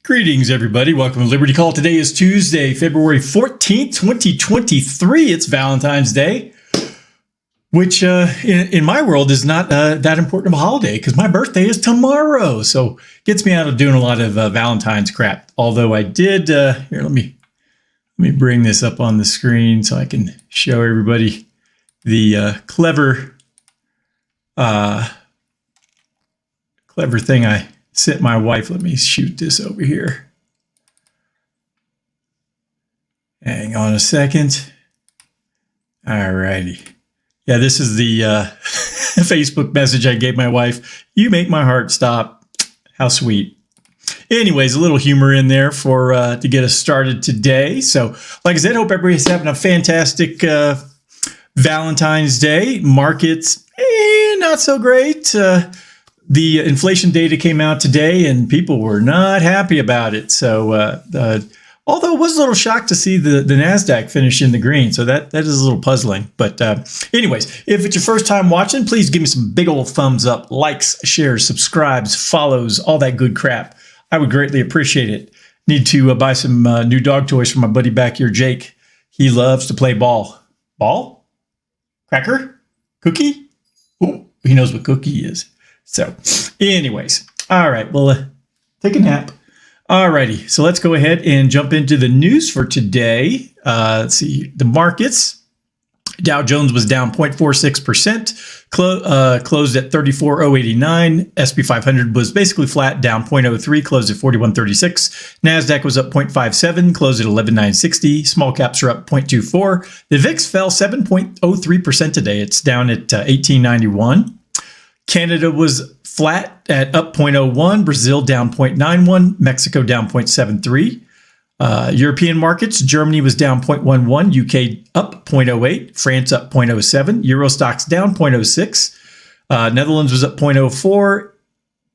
Greetings, everybody. Welcome to Liberty Call. Today is Tuesday, February 14th, 2023. It's Valentine's Day, which in my world is not that important of a holiday because my birthday is tomorrow. So gets me out of doing a lot of Valentine's crap. Although I did, here, let me bring this up on the screen so I can show everybody the clever thing I sent my wife. Let me shoot this over here. Hang on a second. All righty. Yeah, this is the Facebook message I gave my wife. You make my heart stop. How sweet. Anyways, a little humor in there for to get us started today. So, like I said, hope everybody's having a fantastic Valentine's Day. Markets, not so great. The inflation data came out today, and people were not happy about it. So, although it was a little shocked to see the NASDAQ finish in the green. So that is a little puzzling. But anyways, if it's your first time watching, please give me some big old thumbs up, likes, shares, subscribes, follows, all that good crap. I would greatly appreciate it. Need to buy some new dog toys for my buddy back here, Jake. He loves to play ball. Ball? Cracker? Cookie? Ooh, he knows what cookie is. So anyways, all right, well, take a nap. All righty, so let's go ahead and jump into the news for today. Let's see, the markets. Dow Jones was down 0.46%, closed at 34,089. S&P 500 was basically flat, down 0.03, closed at 4136. NASDAQ was up 0.57, closed at 11,960. Small caps are up 0.24. The VIX fell 7.03% today. It's down at 1891. Canada was flat at up 0.01, Brazil down 0.91, Mexico down 0.73. European markets, Germany was down 0.11, UK up 0.08, France up 0.07, Euro stocks down 0.06, Netherlands was up 0.04,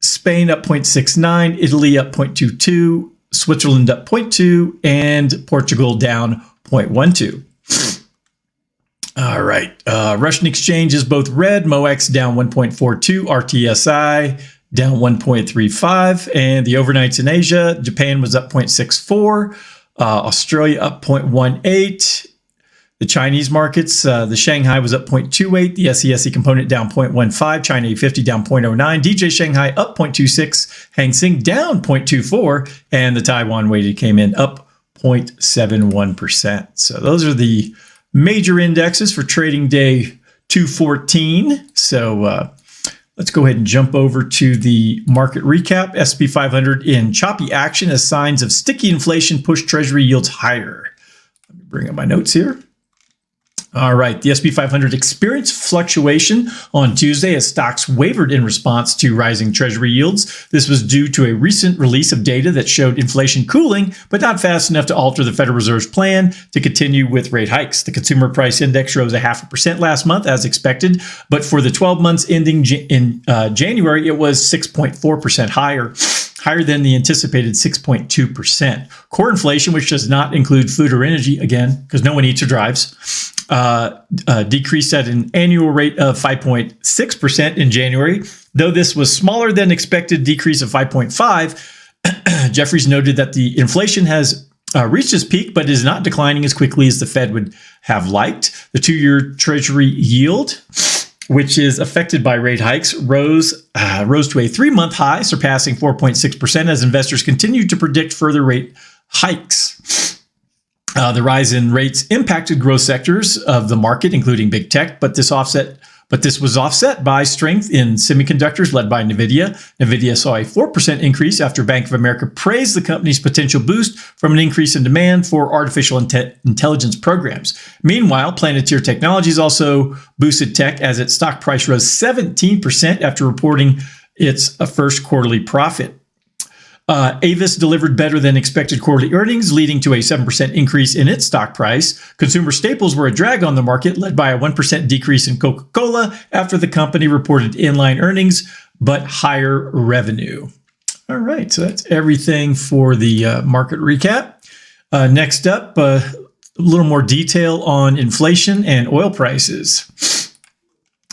Spain up 0.69, Italy up 0.22, Switzerland up 0.2, and Portugal down 0.12. All right. Russian exchange is both red. MOEX down 1.42. RTSI down 1.35. And the overnights in Asia, Japan was up 0.64. Australia up 0.18. The Chinese markets, the Shanghai was up 0.28. The SESE component down 0.15. China A50 down 0.09. DJ Shanghai up 0.26. Hang Seng down 0.24. And the Taiwan weighted came in up 0.71%. So those are the major indexes for trading day 214. So let's go ahead and jump over to the market recap. S&P 500 in choppy action as signs of sticky inflation push Treasury yields higher. Let me bring up my notes here. All right, the S&P 500 experienced fluctuation on Tuesday as stocks wavered in response to rising Treasury yields. This was due to a recent release of data that showed inflation cooling, but not fast enough to alter the Federal Reserve's plan to continue with rate hikes. The consumer price index rose 0.5% last month as expected, but for the 12 months ending in January, it was 6.4% higher than the anticipated 6.2%. Core inflation, which does not include food or energy, again, because no one eats or drives, decreased at an annual rate of 5.6% in January. Though this was smaller than expected decrease of 5.5%, Jeffries noted that the inflation has reached its peak, but is not declining as quickly as the Fed would have liked. The two-year Treasury yield, which is affected by rate hikes, rose to a 3-month high, surpassing 4.6% as investors continued to predict further rate hikes. The rise in rates impacted growth sectors of the market, including big tech, but this was offset by strength in semiconductors led by NVIDIA. NVIDIA saw a 4% increase after Bank of America praised the company's potential boost from an increase in demand for artificial intelligence programs. Meanwhile, Planeteer Technologies also boosted tech as its stock price rose 17% after reporting its first quarterly profit. Avis delivered better than expected quarterly earnings, leading to a 7% increase in its stock price. Consumer staples were a drag on the market, led by a 1% decrease in Coca-Cola after the company reported inline earnings, but higher revenue. All right, so that's everything for the market recap. Next up, a little more detail on inflation and oil prices.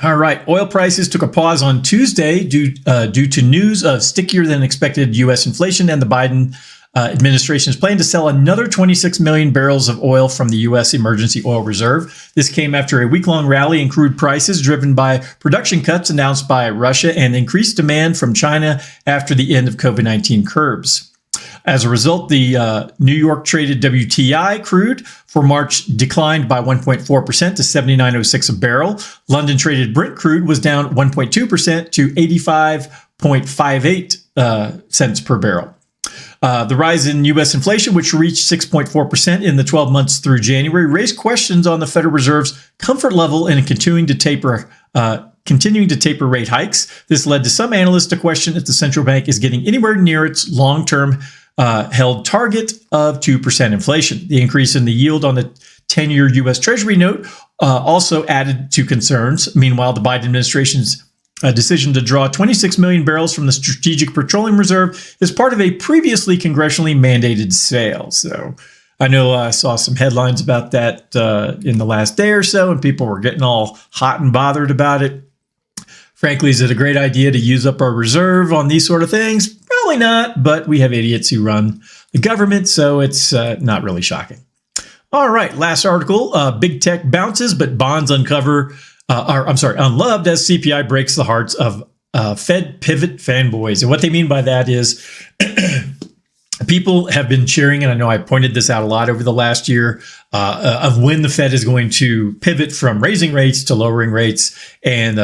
All right. Oil prices took a pause on Tuesday due to news of stickier than expected U.S. inflation and the Biden administration is planning to sell another 26 million barrels of oil from the U.S. Emergency Oil Reserve. This came after a week-long rally in crude prices driven by production cuts announced by Russia and increased demand from China after the end of COVID-19 curbs. As a result, the New York traded WTI crude for March declined by 1.4% to 79.06 a barrel. London traded Brent crude was down 1.2% to 85.58 cents per barrel. The rise in U.S. inflation, which reached 6.4% in the 12 months through January, raised questions on the Federal Reserve's comfort level in continuing to taper rate hikes. This led to some analysts to question if the central bank is getting anywhere near its long-term held target of 2% inflation. The increase in the yield on the 10-year U.S. Treasury note also added to concerns. Meanwhile, the Biden administration's decision to draw 26 million barrels from the Strategic Petroleum Reserve is part of a previously congressionally mandated sale. So I know I saw some headlines about that in the last day or so, and people were getting all hot and bothered about it. Frankly, is it a great idea to use up our reserve on these sort of things? Probably not, but we have idiots who run the government, so it's not really shocking. All right, last article. Big tech bounces, but bonds unloved as CPI breaks the hearts of Fed pivot fanboys. And what they mean by that is people have been cheering, and I know I pointed this out a lot over the last year, of when the Fed is going to pivot from raising rates to lowering rates and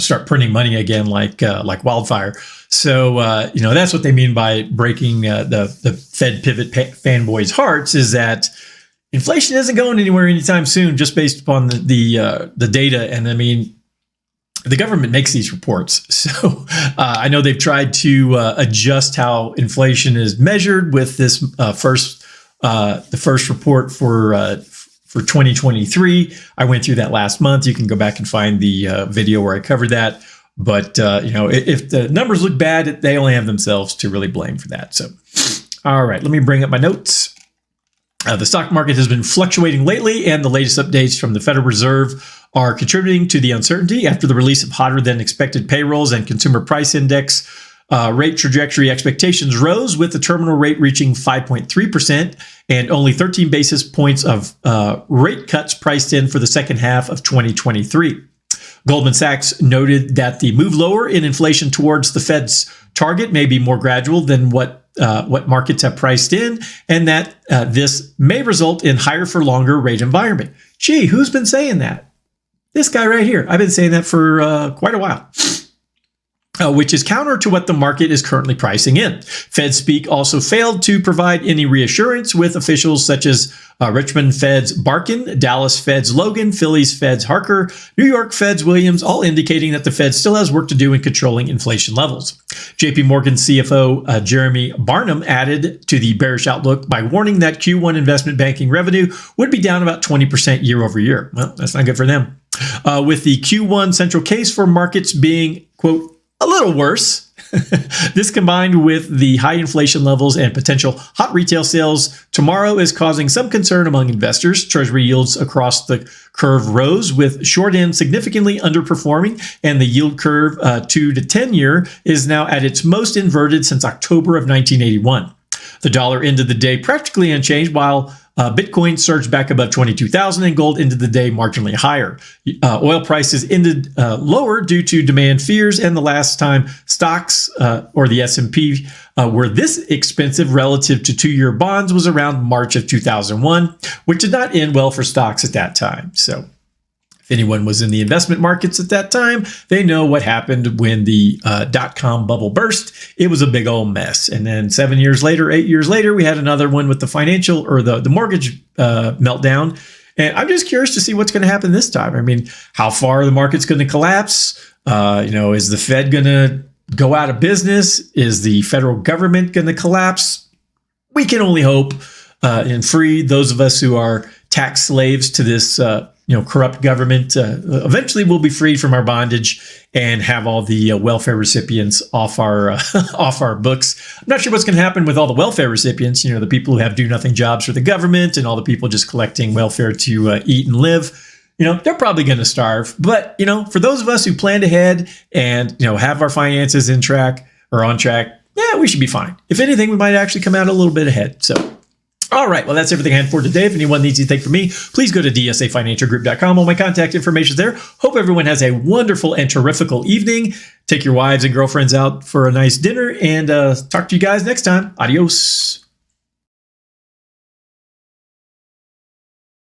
start printing money again like wildfire. So that's what they mean by breaking the Fed pivot fanboys' hearts, is that inflation isn't going anywhere anytime soon, just based upon the data. And I mean, the government makes these reports. So I know they've tried to adjust how inflation is measured with this the first report for 2023. I went through that last month. You can go back and find the video where I covered that. But if the numbers look bad, they only have themselves to really blame for that. So, all right, let me bring up my notes. The stock market has been fluctuating lately, and the latest updates from the Federal Reserve are contributing to the uncertainty. After the release of hotter than expected payrolls and consumer price index, rate trajectory expectations rose, with the terminal rate reaching 5.3% and only 13 basis points of rate cuts priced in for the second half of 2023. Goldman Sachs noted that the move lower in inflation towards the Fed's target may be more gradual than what markets have priced in, and that this may result in higher for longer rate environment. Gee, who's been saying that? This guy right here. I've been saying that for quite a while. Which is counter to what the market is currently pricing in. Fed speak also failed to provide any reassurance, with officials such as Richmond Fed's Barkin, Dallas Fed's Logan, Philly's Fed's Harker, New York Fed's Williams, all indicating that the Fed still has work to do in controlling inflation levels. JP Morgan CFO Jeremy Barnum added to the bearish outlook by warning that Q1 investment banking revenue would be down about 20% year over year. Well, that's not good for them. With the Q1 central case for markets being, quote, a little worse. This, combined with the high inflation levels and potential hot retail sales tomorrow, is causing some concern among investors. Treasury yields across the curve rose, with short end significantly underperforming, and the yield curve 2 to 10 year is now at its most inverted since October of 1981. The dollar ended the day practically unchanged, while Bitcoin surged back above 22,000 and gold ended the day marginally higher. Oil prices ended lower due to demand fears, and the last time stocks or the S&P were this expensive relative to two-year bonds was around March of 2001, which did not end well for stocks at that time. So if anyone was in the investment markets at that time, they know what happened when the dot-com bubble burst. It was a big old mess. And then 8 years later, we had another one with the financial or the mortgage meltdown. And I'm just curious to see what's going to happen this time. I mean, how far the market's going to collapse? Is the Fed going to go out of business? Is the federal government going to collapse? We can only hope and free those of us who are tax slaves to this corrupt government. Eventually we'll be freed from our bondage and have all the welfare recipients off our off our books. I'm not sure what's going to happen with all the welfare recipients, the people who have do-nothing jobs for the government and all the people just collecting welfare to eat and live. They're probably going to starve. But, for those of us who planned ahead and, have our finances on track, yeah, we should be fine. If anything, we might actually come out a little bit ahead. So, all right. Well, that's everything I had for today. If anyone needs anything from me, please go to dsafinancialgroup.com. All my contact information is there. Hope everyone has a wonderful and terrifical evening. Take your wives and girlfriends out for a nice dinner, and talk to you guys next time. Adios.